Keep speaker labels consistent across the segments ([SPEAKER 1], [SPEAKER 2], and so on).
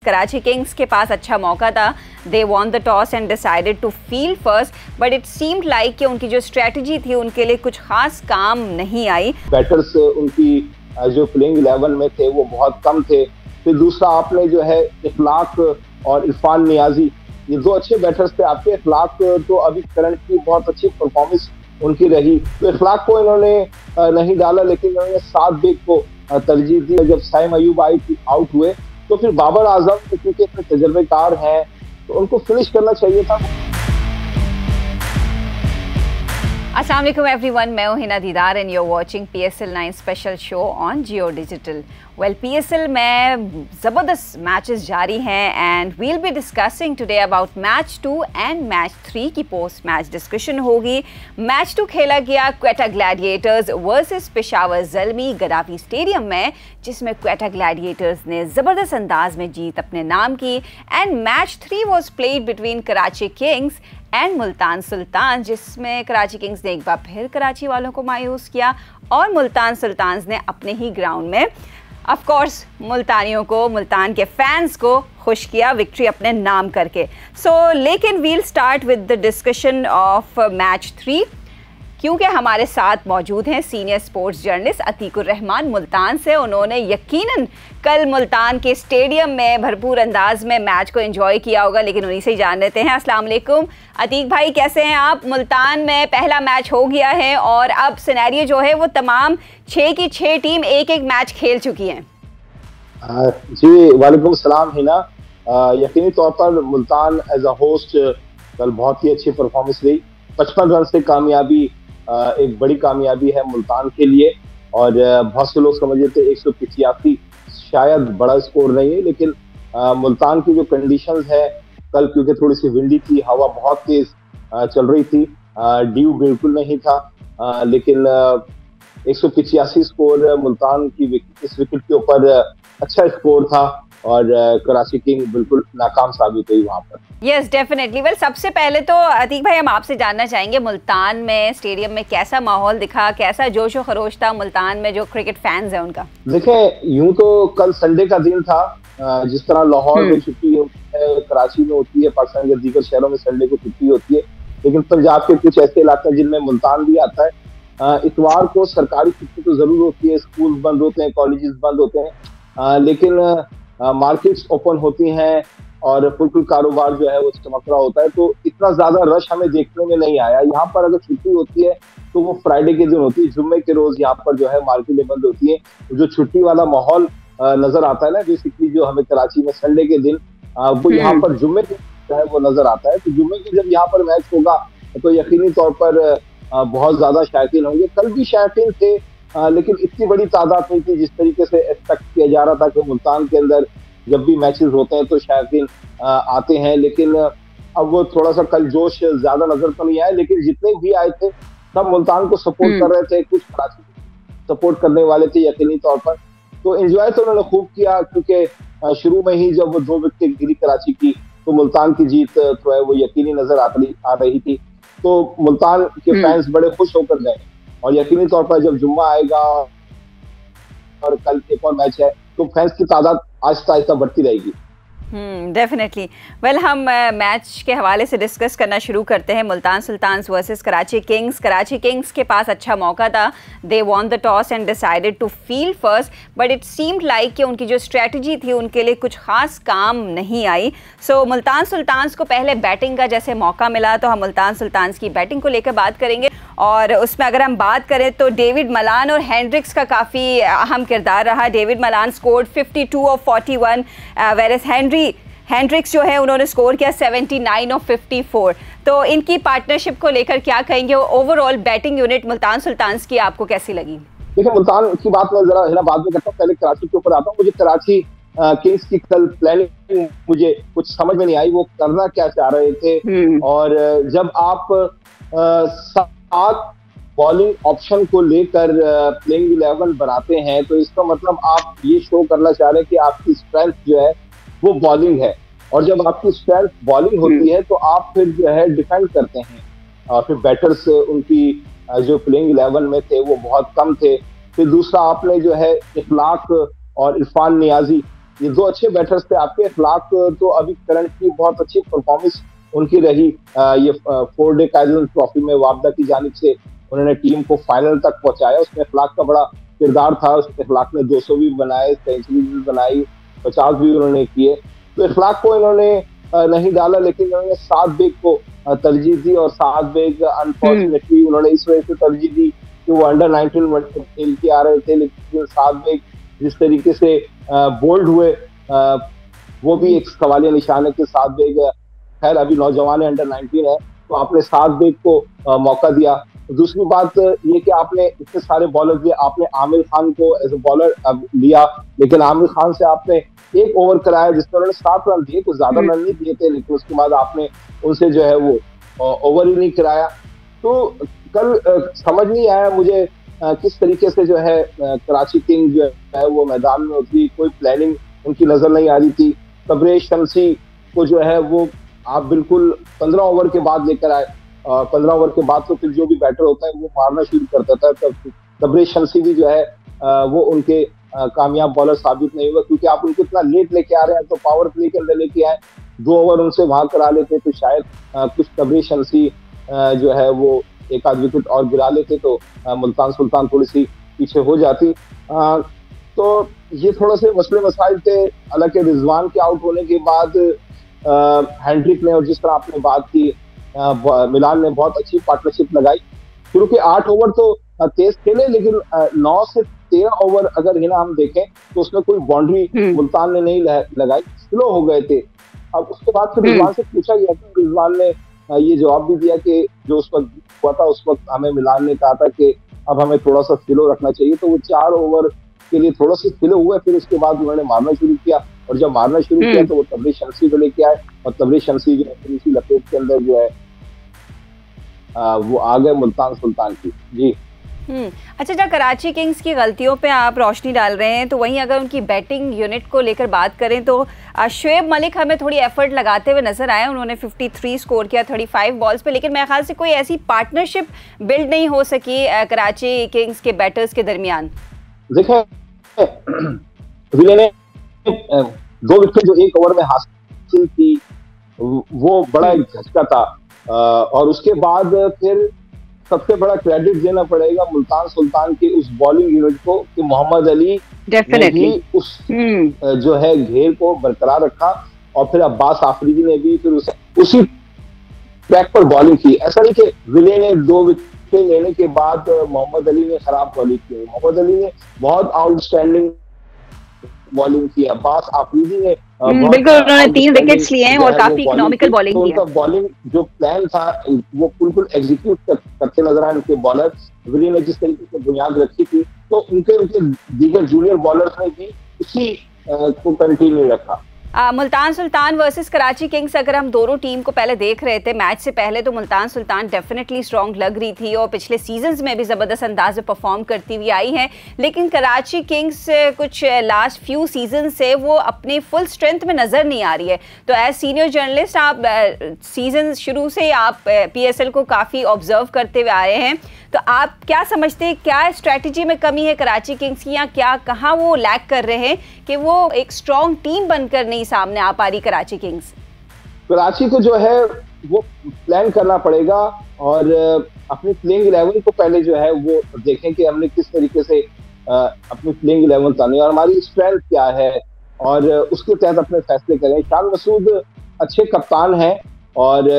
[SPEAKER 1] Karachi Kings के पास अच्छा मौका था। They won the toss and decided to field first, but it seemed like कि उनकी जो स्ट्रेटजी थी उनके लिए कुछ खास काम नहीं आई।
[SPEAKER 2] बैटर्स उनकी जो प्लेइंग 11 में थे वो बहुत कम थे। फिर दूसरा आपने जो है इखलाक और इरफान नियाजी, ये दो अच्छे बैटर्स थे आपके। इखलाक तो अभी करंट की बहुत अच्छी परफॉर्मेंस उनकी रही, तो इखलाक को इन्होंने नहीं डाला, लेकिन इन्होंने 7 बेग को तरजीह दी। जब साइम अयूब आउट हुए तो फिर बाबर आजम क्योंकि इतने तजर्बेकार हैं तो उनको फिनिश करना चाहिए था।
[SPEAKER 1] अस्सलाम वालेकुम एवरीवन, मैं हूं Hina Didar and you are watching PSL 9 special show on Geo digital. Well, PSL में ज़बरदस्त मैचेस जारी हैं and we'll be discussing today about match 2 and match 3 की पोस्ट मैच डिस्कशन होगी। मैच 2 खेला गया Quetta Gladiators versus Peshawar Zalmi Gaddafi stadium में, जिसमें क्वेटा ग्लैडिएटर्स ने ज़बरदस्त अंदाज में जीत अपने नाम की। And match 3 was played between Karachi Kings and Multan Sultan, जिसमें कराची किंग्स ने एक बार फिर कराची वालों को मायूस किया और मुल्तान सुल्तान्स ने अपने ही ग्राउंड में ऑफ कोर्स मुल्तानियों को, मुल्तान के फैंस को खुश किया विक्ट्री अपने नाम करके। लेकिन we'll start with the discussion of match 3, क्योंकि हमारे साथ मौजूद हैं senior sports journalist Atiqur Rehman Multan से। उन्होंने यकीनन कल मुल्तान के स्टेडियम में भरपूर अंदाज में मैच को एंजॉय किया होगा, लेकिन उन्हीं से ही जान लेते हैं। अस्सलाम वालेकुम अतीक भाई, कैसे हैं आप? मुल्तान में पहला मैच हो गया है और अब सिनेरियो जो है वो तमाम 6 की 6 टीम एक एक मैच खेल चुकी हैं।
[SPEAKER 2] जी वालेकुम सलाम हिना। यकीनी तौर पर मुल्तान एज अ होस्ट कल बहुत ही अच्छी परफॉर्मेंस रही। 55 रन से कामयाबी एक बड़ी कामयाबी है मुल्तान के लिए, और बहुत से लोग समझ रहे थे 185 शायद बड़ा स्कोर नहीं है, लेकिन मुल्तान की जो कंडीशंस है कल, क्योंकि थोड़ी सी विंडी थी, हवा बहुत तेज चल रही थी, ड्यू बिल्कुल नहीं था, लेकिन 185 स्कोर मुल्तान की इस विकेट के ऊपर अच्छा स्कोर था और कराची किंग बिल्कुल नाकाम साबित हुई वहां पर।
[SPEAKER 1] Yes definitely. वेल, सबसे पहले तो अतीक भाई हम आपसे जानना चाहेंगे मुल्तान में स्टेडियम में कैसा माहौल दिखा, कैसा जोशो खरोश था मुल्तान में जो क्रिकेट फैंस हैं उनका?
[SPEAKER 2] देखें, यूं तो कल संडे का दिन था, जिस तरह लाहौर में छुट्टी होती है, कराची में होती है, पाकिस्तान के दीगर शहरों में संडे को छुट्टी होती है, लेकिन पंजाब के कुछ ऐसे इलाके जिनमें मुल्तान भी आता है, इतवार को सरकारी छुट्टी तो जरूर होती है, स्कूल बंद होते हैं, कॉलेजेस बंद होते हैं, लेकिन मार्केट्स ओपन होती हैं और फुल कारोबार जो है वो चमक रहा होता है, तो इतना ज्यादा रश हमें देखने में नहीं आया। यहाँ पर अगर छुट्टी होती है तो वो फ्राइडे के दिन होती है, जुम्मे के रोज यहाँ पर जो है मार्केटें बंद होती है, जो छुट्टी वाला माहौल नजर आता है ना, बेसिकली जो हमें कराची में संडे के दिन वो यहाँ पर जुम्मे के जो है वो नजर आता है। तो जुम्मे के जब यहाँ पर मैच होगा तो यकीनी तौर पर बहुत ज्यादा शायकीन होंगे। कल भी शायकीन थे, लेकिन इतनी बड़ी तादाद नहीं थी जिस तरीके से एक्सपेक्ट किया जा रहा था कि मुल्तान के अंदर जब भी मैचेस होते हैं तो शायकीन आते हैं, लेकिन अब वो थोड़ा सा कल जोश ज्यादा नजर तो नहीं आया, लेकिन जितने भी आए थे सब मुल्तान को सपोर्ट कर रहे थे, कुछ कराची सपोर्ट करने वाले थे यकीनी तौर पर। तो एंजॉय तो उन्होंने खूब किया, क्योंकि शुरू में ही जब वो 2 विकेट गिरी कराची की तो मुल्तान की जीत तो है वो यकीनी नजर आ रही थी, तो मुल्तान के फैंस बड़े खुश होकर गए। और यकीनी तौर पर जब जुम्मा आएगा और कल एक और मैच है तो फैंस की तादाद आहिस्ता आहिस्ता बढ़ती रहेगी।
[SPEAKER 1] डेफिनेटली। वेल, हम मैच के हवाले से डिस्कस करना शुरू करते हैं। Multan Sultans versus Karachi Kings. Karachi Kings के पास अच्छा मौका था। They won the toss and decided to field first, but it seemed like कि उनकी जो स्ट्रेटजी थी उनके लिए कुछ खास काम नहीं आई। मुल्तान सुल्तान्स को पहले बैटिंग का जैसे मौका मिला, तो हम मुल्तान सुल्तान्स की बैटिंग को लेकर बात करेंगे, और उसमें अगर हम बात करें तो डेविड मलान और हेंड्रिक्स का काफ़ी अहम किरदार रहा। डेविड मलान स्कोर्ड 52 ऑफ 41, वेरेस हेंड्रिक्स जो है उन्होंने स्कोर किया 79 ऑफ 54। तो इनकी पार्टनरशिप को लेकर क्या कहेंगे? Overall batting unit Multan Sultans की आपको कैसी लगी?
[SPEAKER 2] देखिए, मुल्तान की बात मैं जरा बाद में करता हूँ, पहले कराची के ऊपर आता हूँ। मुझे कराची किंग्स की कल प्लानिंग मुझे कुछ समझ में नहीं आई, वो करना क्या चाह रहे थे। और जब आप 7 बॉलिंग ऑप्शन को लेकर प्लेइंग 11 बनाते हैं तो इसका मतलब आप ये शो करना चाह रहे हैं कि आपकी स्ट्रेंथ जो है वो बॉलिंग है, और जब आपकी स्ट्रेंथ बॉलिंग होती है तो आप फिर जो है डिफेंड करते हैं, और फिर बैटर्स उनकी जो प्लेइंग 11 में थे वो बहुत कम थे। फिर दूसरा आपने जो है इखलाक और इरफान नियाजी, ये दो अच्छे बैटर्स थे आपके। इखलाक तो अभी करंट की बहुत अच्छी परफॉर्मेंस उनकी रही। ये 4-डे काइजन ट्रॉफी में वापदा की जानिब से उन्होंने टीम को फाइनल तक पहुंचाया। उसमें इखलाक का बड़ा किरदार था। इखलाक ने 200 भी बनाए, सेंचुरी भी बनाई, 50 भी उन्होंने किए। तो इखलाक को इन्होंने नहीं डाला, लेकिन इन्होंने साद बेग को तरजीह दी। और साद बेग अनफॉर्चुनेटली उन्होंने इस वजह से तरजीह दी कि वो अंडर 19 वर्ल्ड कप खेल के आ रहे थे, लेकिन साद बेग जिस तरीके से बोल्ड हुए वो भी एक सवालिया निशान है कि साद बेग खैर अभी नौजवान है, अंडर 19 है, तो आपने साद बेग को मौका दिया। दूसरी बात ये कि आपने इतने सारे बॉलर दिए, आपने आमिर खान को एज ए बॉलर लिया, लेकिन आमिर खान से आपने एक ओवर कराया जिसमें उन्होंने 7 रन दिए, कुछ ज्यादा रन नहीं दिए थे, लेकिन उसके बाद आपने उनसे जो है वो ओवर ही नहीं कराया। तो कल समझ नहीं आया मुझे किस तरीके से जो है कराची किंग जो है वो मैदान में उतरी, कोई प्लानिंग उनकी नजर नहीं आ रही थी। तबरेज शमसी को जो है वो आप बिल्कुल 15 ओवर के बाद लेकर आए। 15 ओवर के बाद तो फिर जो भी बैटर होता है वो मारना शुरू करता था। तब तबरेज शमसी भी जो है वो उनके कामयाब बॉलर साबित नहीं हुआ, क्योंकि आप उनको इतना लेट लेके आ रहे हैं। तो पावर प्ले के अंदर लेके आए, 2 ओवर उनसे वहां करा लेते तो शायद कुछ तबरेज शमसी जो है वो एक आध विकेट और गिरा लेते तो मुल्तान सुल्तान थोड़ी सी पीछे हो जाती। तो ये थोड़े से मसले मसाइल थे। हालांकि रिजवान के आउट होने के बाद हेंड्रिक ने, और जिस तरह आपने बात की, मिलान ने बहुत अच्छी पार्टनरशिप लगाई। शुरू के 8 ओवर तो तेज खेले, लेकिन 9 से 13 ओवर अगर है ना हम देखें तो उसमें कोई बाउंड्री मुल्तान ने नहीं लगाई, स्लो हो गए थे। अब उसके बाद फिर रिजवान से पूछा गया था, रिजवान ने ये जवाब भी दिया कि जो उस वक्त हुआ था उस वक्त हमें मिलान ने कहा था कि अब हमें थोड़ा सा स्लो रखना चाहिए। तो वो 4 ओवर के लिए थोड़ा सा स्लो हुए, फिर उसके बाद उन्होंने मारना शुरू किया, और जब मारना शुरू किया तो वो तबरेज शमसी को लेके आए, और तबरेज शमसी जो है इसी लपेट के अंदर जो है वो आ गए मुल्तान सुल्तान की। जी
[SPEAKER 1] अच्छा, जब कराची किंग्स की गलतियों पे आप रोशनी डाल रहे हैं, तो वहीं अगर उनकी बैटिंग यूनिट को लेकर बात करें तो शुएब मलिक हमें थोड़ी एफर्ट लगाते हुए नजर आए। उन्होंने 53 स्कोर किया 35 बॉल्स पे, लेकिन मेरे ख्याल से कोई ऐसी पार्टनरशिप बिल्ड नहीं हो सकी कराची किंग्स के बैटर्स के दरमियान।
[SPEAKER 2] देखिए, विले ने 2 विकेट जो 1 ओवर में हासिल की वो बड़ा एक झटका था। और उसके बाद फिर सबसे बड़ा क्रेडिट देना पड़ेगा मुल्तान सुल्तान की उस बॉलिंग यूनिट को कि मोहम्मद अली ने भी उस जो है घेर को बरकरार रखा, और फिर अब्बास आफरीदी ने भी फिर उसी ट्रैक पर बॉलिंग की। ऐसा नहीं कि विले ने 2 विकेट लेने के बाद मोहम्मद अली ने खराब बॉलिंग की। मोहम्मद अली ने बहुत आउटस्टैंडिंग बॉलिंग की। अब्बास आफरीदी ने
[SPEAKER 1] बिल्कुल, उन्होंने 3 विकेट्स लिए हैं और काफी इकोनॉमिकल बॉलिंग की।
[SPEAKER 2] उनका बॉलिंग जो प्लान था वो बिल्कुल एग्जीक्यूट करते नजर आए उनके बॉलर। विली ने जिस तरीके से बुनियाद रखी थी, तो उनके दीगर जूनियर बॉलर्स ने भी उसी को कंटिन्यू रखा।
[SPEAKER 1] मुल्तान सुल्तान वर्सेस कराची किंग्स, अगर हम दोनों टीम को पहले देख रहे थे मैच से पहले, तो मुल्तान सुल्तान डेफिनेटली स्ट्रॉन्ग लग रही थी और पिछले सीजन्स में भी ज़बरदस्त अंदाज में परफॉर्म करती हुई आई है। लेकिन कराची किंग्स कुछ लास्ट फ्यू सीजन से वो अपनी फुल स्ट्रेंथ में नज़र नहीं आ रही है। तो एज सीनियर जर्नलिस्ट आप सीजन शुरू से आप PSL को काफ़ी ऑब्जर्व करते हुए आए हैं, तो आप क्या समझते हैं, क्या स्ट्रैटेजी में कमी है कराची किंग्स की, या क्या कहाँ वो लैक कर रहे हैं कि वो एक स्ट्रॉन्ग टीम बनकर नहीं सामने आ पा रही कराची किंग्स?
[SPEAKER 2] कराची को जो है वो प्लान करना पड़ेगा, और अपनी प्लेइंग 11 को पहले जो है वो देखें कि हमने किस तरीके से अपनी प्लेइंग 11 तानी और हमारी स्ट्रेंथ क्या है, और उसके तहत अपने फैसले करें। शान मसूद अच्छे कप्तान हैं और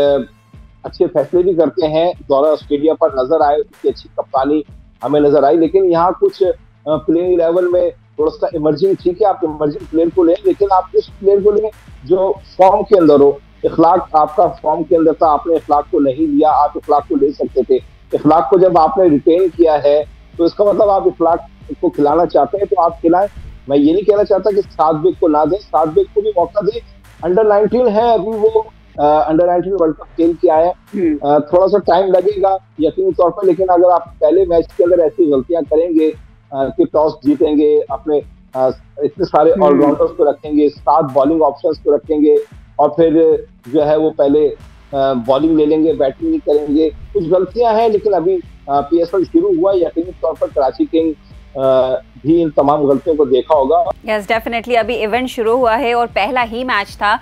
[SPEAKER 2] अच्छे फैसले भी करते हैं। दौरा ऑस्ट्रेलिया पर नजर आए, उसकी अच्छी कप्तानी हमें नजर आई, लेकिन यहाँ कुछ प्लेइंग 11 में थोड़ा सा इमर्जिंग, ठीक है आप इमर्जिंग प्लेयर को लें, लेकिन आप उस प्लेयर को लें जो फॉर्म के अंदर हो। इखलाक आपका फॉर्म के अंदर था, आपने इखलाक को नहीं लिया, आप इखलाक को ले सकते थे। इखलाक को जब आपने रिटेन किया है तो इसका मतलब आप इखलाक को खिलाना चाहते हैं तो आप खिलाएं। मैं ये नहीं कहना चाहता कि साद बेग को ना दें, साद बेग को भी मौका दें। अंडर 19 है अभी, वो अंडर 19 वर्ल्ड कप खेल के आए, थोड़ा सा टाइम लगेगा यकीनी तौर पर, लेकिन अगर आप पहले मैच के अंदर ऐसी गलतियां करेंगे कि टॉस जीतेंगे, अपने इतने सारे ऑलराउंडर्स को रखेंगे, 7 बॉलिंग ऑप्शंस को रखेंगे, और फिर जो है वो पहले बॉलिंग ले लेंगे, बैटिंग नहीं करेंगे, कुछ गलतियां हैं। लेकिन अभी PSL शुरू हुआ, यकीनी तौर पर कराची किंग भी इन तमाम गलतियों को देखा होगा।
[SPEAKER 1] यस डेफिनेटली, अभी इवेंट शुरू हुआ है और पहला ही मैच था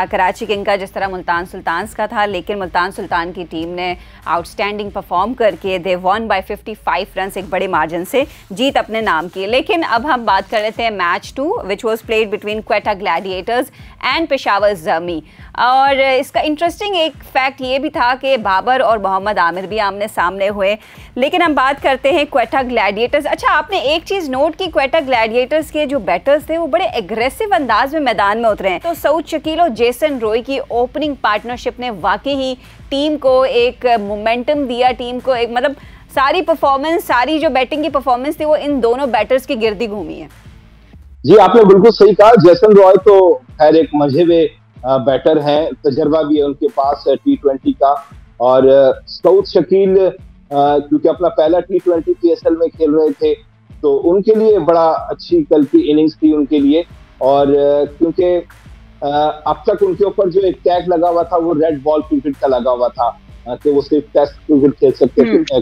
[SPEAKER 1] कराची किंग का, जिस तरह मुल्तान सुल्तान्स का था, लेकिन मुल्तान सुल्तान की टीम ने आउटस्टैंडिंग परफॉर्म करके दे वन बाय 55 रन, एक बड़े मार्जिन से जीत अपने नाम की। लेकिन अब हम बात कर लेते हैं match 2 which was played between Quetta Gladiators and Peshawar Zalmi. और इसका इंटरेस्टिंग एक फैक्ट ये भी था कि बाबर और मोहम्मद आमिर भी आमने सामने हुए। लेकिन हम बात करते हैं क्वेटा ग्लैडिएटर्स। अच्छा, आपने एक चीज़ नोट की, क्वेटा ग्लैडिएटर्स के जो बैटर्स थे वो बड़े एग्रेसिव अंदाज में मैदान में उतरे हैं। तो सऊद शकील और जेसन रॉय की ओपनिंग पार्टनरशिप ने वाकई ही टीम को एक मोमेंटम दिया, टीम को एक मतलब सारी परफॉर्मेंस, सारी जो बैटिंग की परफॉर्मेंस थी वो इन दोनों बैटर्स की गिरदी घूमी है।
[SPEAKER 2] जी, आपने बिल्कुल सही कहा। जेसन रॉय तो खैर एक मजे हुए बैटर हैं, तजर्बा भी है उनके पास T20 का। और सऊद शकील क्योंकि अपना पहला T20 PSL में खेल रहे थे, तो उनके लिए बड़ा अच्छी कल की इनिंग्स थी उनके लिए। और क्योंकि अब तक उनके ऊपर जो एक टैग लगा हुआ था वो रेड बॉल क्रिकेट का लगा हुआ था कि वो सिर्फ टेस्ट क्रिकेट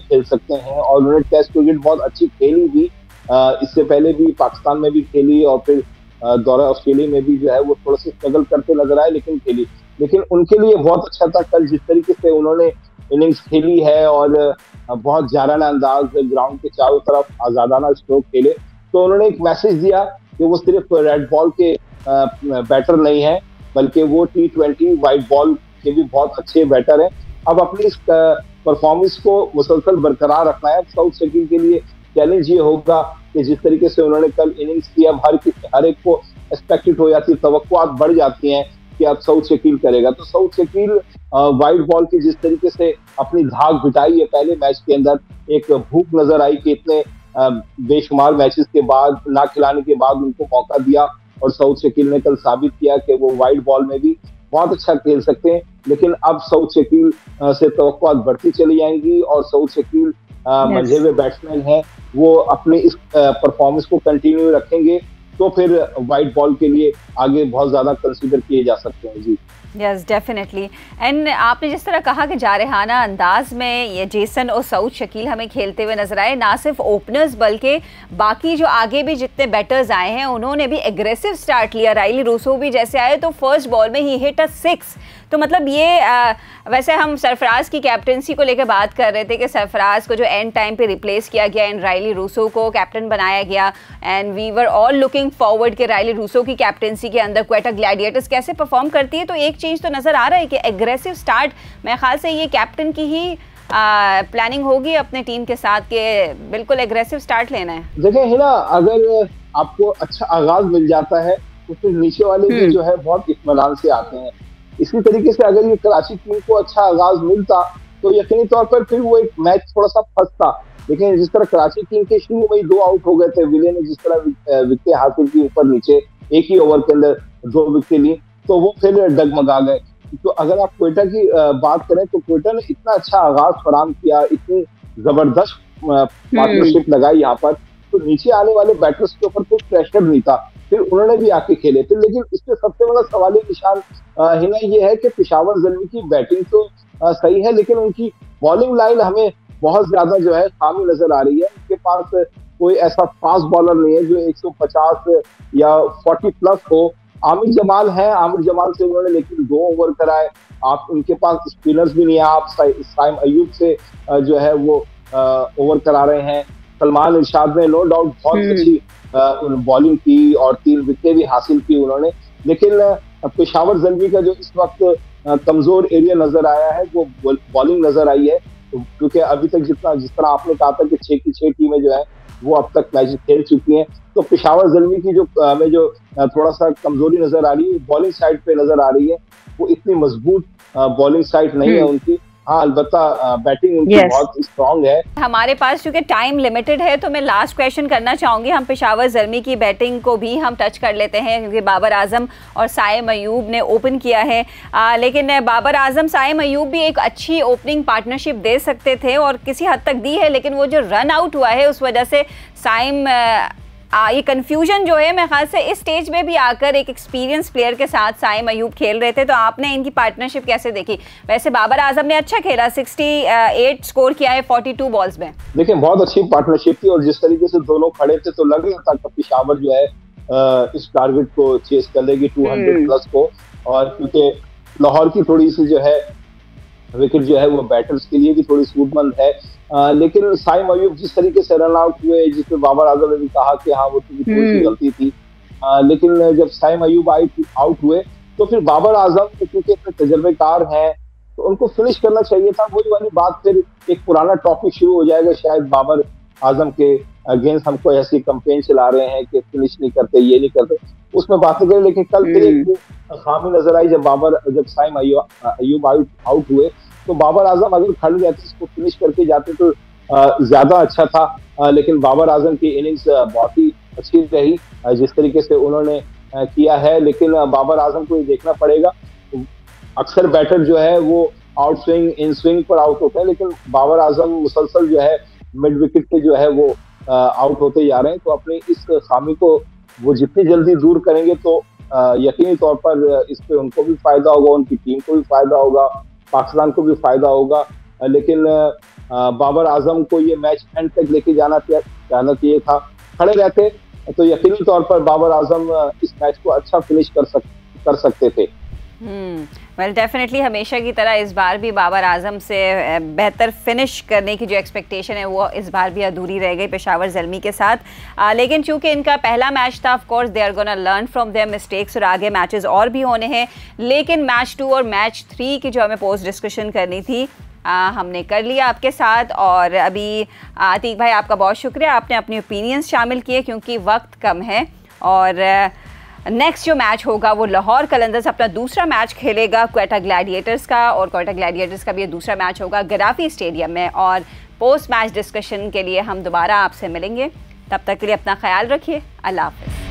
[SPEAKER 2] खेल सकते हैं, और उन्होंने टेस्ट क्रिकेट बहुत अच्छी खेली भी। इससे पहले भी पाकिस्तान में भी खेली और फिर दौरा ऑस्ट्रेलिया में भी जो है वो थोड़ा सा स्ट्रगल करते नजर आए, लेकिन खेली। लेकिन उनके लिए बहुत अच्छा था कल जिस तरीके से उन्होंने इनिंग्स खेली है, और बहुत जाराना अंदाज, ग्राउंड के चारों तरफ आजादाना स्ट्रोक खेले। तो उन्होंने एक मैसेज दिया कि वो सिर्फ रेड बॉल के बैटर नहीं है, बल्कि वो T20 वाइट बॉल के भी बहुत अच्छे बैटर हैं। अब अपनी इस परफॉर्मेंस को मुसलसल बरकरार रखना है। सऊद शकील के लिए चैलेंज ये होगा कि जिस तरीके से उन्होंने कल इनिंग्स की, अब हर एक को एक्सपेक्टेड हो जाती है, तवक्कुआत बढ़ जाती हैं कि अब सऊद शकील करेगा। तो सऊद शकील वाइट बॉल की जिस तरीके से अपनी धाक बिठाई है पहले मैच के अंदर, एक भूख नजर आई कि इतने बेशुमार मैचेस के बाद, ना खिलाने के बाद उनको मौका दिया, और सऊद शकील ने कल साबित किया कि वो वाइट बॉल में भी बहुत अच्छा खेल सकते हैं। लेकिन अब सऊद शकील से तवक्कुआत बढ़ती चली जाएंगी, और सऊद शकील मंझे हुए बैट्समैन हैं, वो अपने इस परफॉर्मेंस को कंटिन्यू रखेंगे तो फिर वाइट बॉल के लिए आगे बहुत ज्यादा कंसीडर किए जा सकते हैं। जी
[SPEAKER 1] यस डेफिनेटली। एंड आपने जिस तरह कहा कि जारहाना अंदाज में ये जेसन और सऊद शकील हमें खेलते हुए नजर आए, ना सिर्फ ओपनर्स बल्कि बाकी जो आगे भी जितने बैटर्स आए हैं उन्होंने भी एग्रेसिव स्टार्ट लिया। राइली रूसो भी जैसे आए तो फर्स्ट बॉल में ही हिट अ 6। तो मतलब ये वैसे हम सरफराज की कैप्टनसी को लेकर बात कर रहे थे कि सरफराज को जो एंड टाइम पे रिप्लेस किया गया एंड राइली रूसो को कैप्टन बनाया गया, and we were all looking forward कि राइली रूसो की कैप्टनसी के अंदर क्वेटा ग्लैडिएटर्स कैसे परफॉर्म करती है। तो एक चीज़ तो नज़र आ रहा है कि एग्रेसिव स्टार्ट, मेरे ख्याल से ये कैप्टन की ही प्लानिंग होगी अपने टीम के साथ कि बिल्कुल एग्रेसिव स्टार्ट लेना है।
[SPEAKER 2] देखिए हिना, अगर आपको अच्छा आगाज मिल जाता है तो फिर नीचे वाले भी जो है बहुत इत्मीनान से आते हैं। इसी तरीके से अगर ये कराची टीम को अच्छा आगाज मिलता तो यकीनी तौर पर फिर वो एक मैच थोड़ा सा फंसता। लेकिन जिस तरह कराची टीम के शुरू में ही 2 आउट हो गए थे, विले ने जिस तरह विकेट हासिल की ऊपर नीचे, एक ही ओवर के अंदर 2 विकेट ली, तो वो फिर डगमगा गए। तो अगर आप क्वेटा की बात करें तो क्वेटा ने इतना अच्छा आगाज फराहम किया, इतनी जबरदस्त पार्टनरशिप लगाई यहाँ पर, तो नीचे आने वाले बैटर्स के ऊपर कोई प्रेशर नहीं था, फिर उन्होंने भी आके खेले थे। लेकिन इसमें सबसे बड़ा सवाल निशान हिना ये है कि पेशावर ज़ल्मी की बैटिंग तो सही है, लेकिन उनकी बॉलिंग लाइन हमें बहुत ज्यादा जो है खामी नजर आ रही है। उनके पास कोई ऐसा फास्ट बॉलर नहीं है जो 150 या 40 प्लस हो। आमिर जमाल है, आमिर जमाल से उन्होंने लेकिन 2 ओवर कराए। आप उनके पास स्पिनर्स भी नहीं है, आप साइम अयूब से जो है वो ओवर करा रहे हैं। सलमान इरशाद ने नो डाउट बहुत अच्छी बॉलिंग की और 3 विकेट भी हासिल की उन्होंने। लेकिन पेशावर ज़ल्मी का जो इस वक्त कमजोर एरिया नजर आया है वो बॉलिंग नजर आई है, क्योंकि अभी तक जिस तरह आपने कहा था कि 6 की 6 टीमें जो है वो अब तक मैच खेल चुकी हैं, तो पेशावर ज़ल्मी की जो हमें जो थोड़ा सा कमजोरी नजर आ रही है बॉलिंग साइड पे नजर आ रही है। वो इतनी मजबूत बॉलिंग साइड नहीं है उनकी। हाँ, अलबत्ता बैटिंग उनकी बहुत स्ट्रांग है।
[SPEAKER 1] हमारे पास क्योंकि टाइम लिमिटेड है तो मैं लास्ट क्वेश्चन करना चाहूंगी। हम पेशावर ज़ल्मी की बैटिंग को भी हम टच कर लेते हैं क्योंकि बाबर आजम और साइम अयूब ने ओपन किया है, लेकिन बाबर आजम साइम अयूब भी एक अच्छी ओपनिंग पार्टनरशिप दे सकते थे और किसी हद तक दी है, लेकिन वो जो रन आउट हुआ है उस वजह से साइम ये कंफ्यूजन जो है मेरे ख्याल से इस स्टेज में भी आकर एक एक्सपीरियंस प्लेयर के साथ साइम अयूब खेल रहे थे, तो आपने इनकी पार्टनरशिप कैसे देखी? वैसे बाबर आजम ने अच्छा खेला, 68 स्कोर किया है 42 बॉल्स में।
[SPEAKER 2] देखिए बहुत अच्छी पार्टनरशिप थी और जिस तरीके से दोनों खड़े थे तो लग रहा था कि पेशावर जो है इस टारगेट को चेस कर लेगी 200 प्लस को, और क्योंकि लाहौर की थोड़ी सी जो है विकेट जो है वो बैटर्स के लिए भी थोड़ी सूटमंद है, लेकिन साइम अयूब जिस तरीके से रन आउट हुए, जिसमें बाबर आजम ने भी कहा कि हाँ वो थोड़ी सी गलती थी, लेकिन जब साइम अयूब आउट हुए तो फिर बाबर आजम क्योंकि इतने तजर्बेकार हैं तो उनको फिनिश करना चाहिए था। वही वाली बात, फिर एक पुराना टॉपिक शुरू हो जाएगा शायद बाबर आजम के अगेंस्ट, हमको ऐसी कंपेन चला रहे हैं कि फिनिश नहीं करते, ये नहीं करते, उसमें बातें करें। लेकिन कल फिर एक खामी नजर आई जब साइम अयूब आउट हुए तो बाबर आजम अगर खड़े रहते इसको फिनिश करके जाते तो ज्यादा अच्छा था, लेकिन बाबर आजम की इनिंग्स बहुत ही अच्छी रही जिस तरीके से उन्होंने किया है। लेकिन बाबर आजम को ये देखना पड़ेगा, अक्सर बैटर जो है वो आउट स्विंग इन स्विंग पर आउट होते हैं, लेकिन बाबर आजम मुसलसल जो है मिड विकेट पे जो है वो आउट होते जा रहे हैं। तो अपनी इस खामी को वो जितनी जल्दी दूर करेंगे तो यकीनी तौर पर इस पे उनको भी फायदा होगा, उनकी टीम को भी फायदा होगा, पाकिस्तान को भी फायदा होगा। लेकिन बाबर आजम को ये मैच एंड तक लेके जाना चाहिए था। खड़े रहते तो यकीनी तौर पर बाबर आजम इस मैच को अच्छा फिनिश कर सकते थे।
[SPEAKER 1] वेल डेफिनेटली हमेशा की तरह इस बार भी बाबर आजम से बेहतर फिनिश करने की जो एक्सपेक्टेशन है वो इस बार भी अधूरी रह गई पेशावर ज़ल्मी के साथ, लेकिन चूंकि इनका पहला मैच था, of course they are gonna learn from their mistakes और आगे मैचेस और भी होने हैं। लेकिन मैच 2 और मैच 3 की जो हमें पोस्ट डिस्कशन करनी थी हमने कर लिया आपके साथ। और अभी अतीक भाई आपका बहुत शुक्रिया, आपने अपनी ओपिनियंस शामिल किए क्योंकि वक्त कम है। और नेक्स्ट जो मैच होगा वो लाहौर कलंदर्स अपना दूसरा मैच खेलेगा क्वेटा ग्लैडिएटर्स का, और क्वेटा ग्लैडिएटर्स का भी दूसरा मैच होगा गराफी स्टेडियम में। और पोस्ट मैच डिस्कशन के लिए हम दोबारा आपसे मिलेंगे, तब तक के लिए अपना ख्याल रखिए, अल्लाह हाफ़िज़।